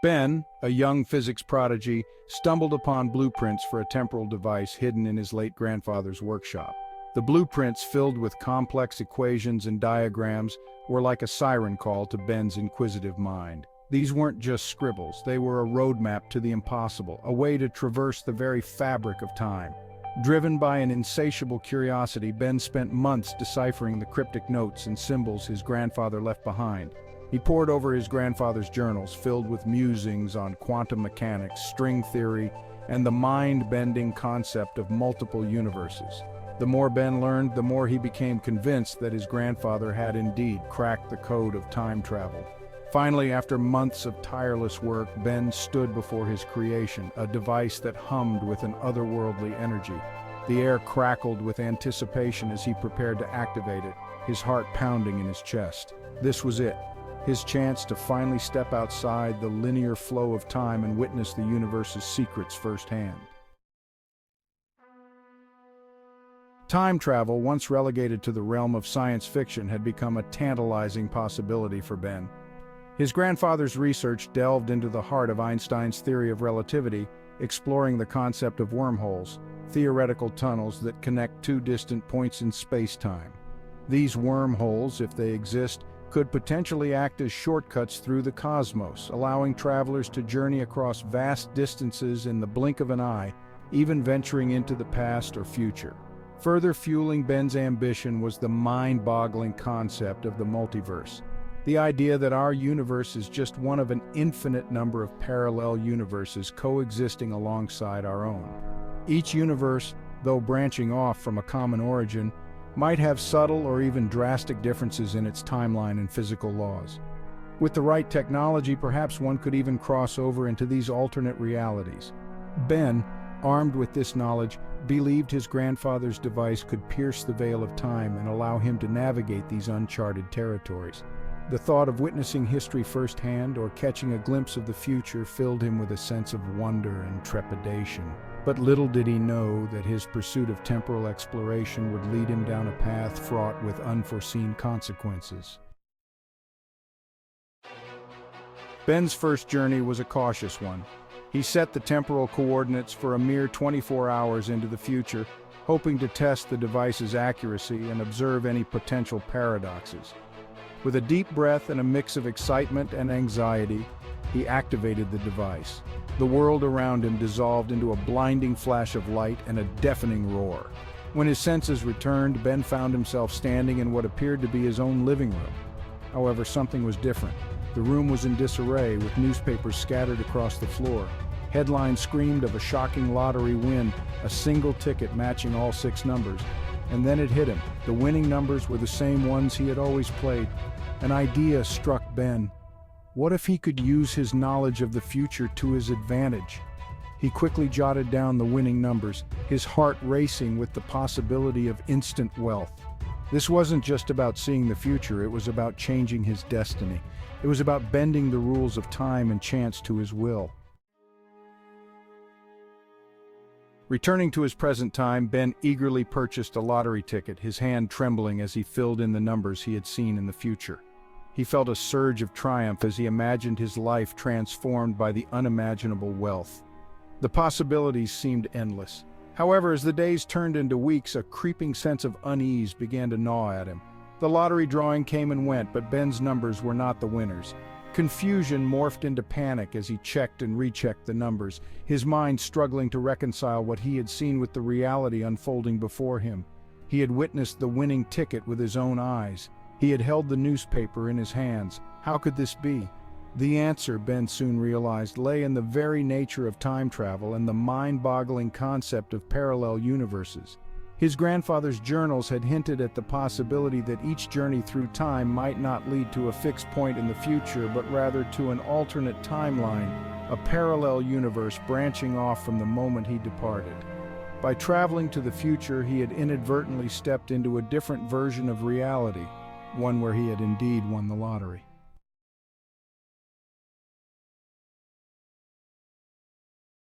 Ben, a young physics prodigy, stumbled upon blueprints for a temporal device hidden in his late grandfather's workshop. The blueprints, filled with complex equations and diagrams, were like a siren call to Ben's inquisitive mind. These weren't just scribbles, they were a roadmap to the impossible, a way to traverse the very fabric of time. Driven by an insatiable curiosity, Ben spent months deciphering the cryptic notes and symbols his grandfather left behind. He pored over his grandfather's journals, filled with musings on quantum mechanics, string theory, and the mind-bending concept of multiple universes. The more Ben learned, the more he became convinced that his grandfather had indeed cracked the code of time travel. Finally, after months of tireless work, Ben stood before his creation, a device that hummed with an otherworldly energy. The air crackled with anticipation as he prepared to activate it, his heart pounding in his chest. This was it, his chance to finally step outside the linear flow of time and witness the universe's secrets firsthand. Time travel, once relegated to the realm of science fiction, had become a tantalizing possibility for Ben. His grandfather's research delved into the heart of Einstein's theory of relativity, exploring the concept of wormholes, theoretical tunnels that connect two distant points in space-time. These wormholes, if they exist, could potentially act as shortcuts through the cosmos, allowing travelers to journey across vast distances in the blink of an eye, even venturing into the past or future. Further fueling Ben's ambition was the mind-boggling concept of the multiverse. The idea that our universe is just one of an infinite number of parallel universes coexisting alongside our own. Each universe, though branching off from a common origin, might have subtle or even drastic differences in its timeline and physical laws. With the right technology, perhaps one could even cross over into these alternate realities. Ben, armed with this knowledge, believed his grandfather's device could pierce the veil of time and allow him to navigate these uncharted territories. The thought of witnessing history firsthand or catching a glimpse of the future filled him with a sense of wonder and trepidation. But little did he know that his pursuit of temporal exploration would lead him down a path fraught with unforeseen consequences. Ben's first journey was a cautious one. He set the temporal coordinates for a mere 24 hours into the future, hoping to test the device's accuracy and observe any potential paradoxes. With a deep breath and a mix of excitement and anxiety, he activated the device. The world around him dissolved into a blinding flash of light and a deafening roar. When his senses returned, Ben found himself standing in what appeared to be his own living room. However, something was different. The room was in disarray, with newspapers scattered across the floor. Headlines screamed of a shocking lottery win, a single ticket matching all 6 numbers. And then it hit him. The winning numbers were the same ones he had always played. An idea struck Ben. What if he could use his knowledge of the future to his advantage? He quickly jotted down the winning numbers, his heart racing with the possibility of instant wealth. This wasn't just about seeing the future, it was about changing his destiny. It was about bending the rules of time and chance to his will. Returning to his present time, Ben eagerly purchased a lottery ticket, his hand trembling as he filled in the numbers he had seen in the future. He felt a surge of triumph as he imagined his life transformed by the unimaginable wealth. The possibilities seemed endless. However, as the days turned into weeks, a creeping sense of unease began to gnaw at him. The lottery drawing came and went, but Ben's numbers were not the winners. Confusion morphed into panic as he checked and rechecked the numbers, his mind struggling to reconcile what he had seen with the reality unfolding before him. He had witnessed the winning ticket with his own eyes. He had held the newspaper in his hands. How could this be? The answer, Ben soon realized, lay in the very nature of time travel and the mind-boggling concept of parallel universes. His grandfather's journals had hinted at the possibility that each journey through time might not lead to a fixed point in the future, but rather to an alternate timeline, a parallel universe branching off from the moment he departed. By traveling to the future, he had inadvertently stepped into a different version of reality, one where he had indeed won the lottery.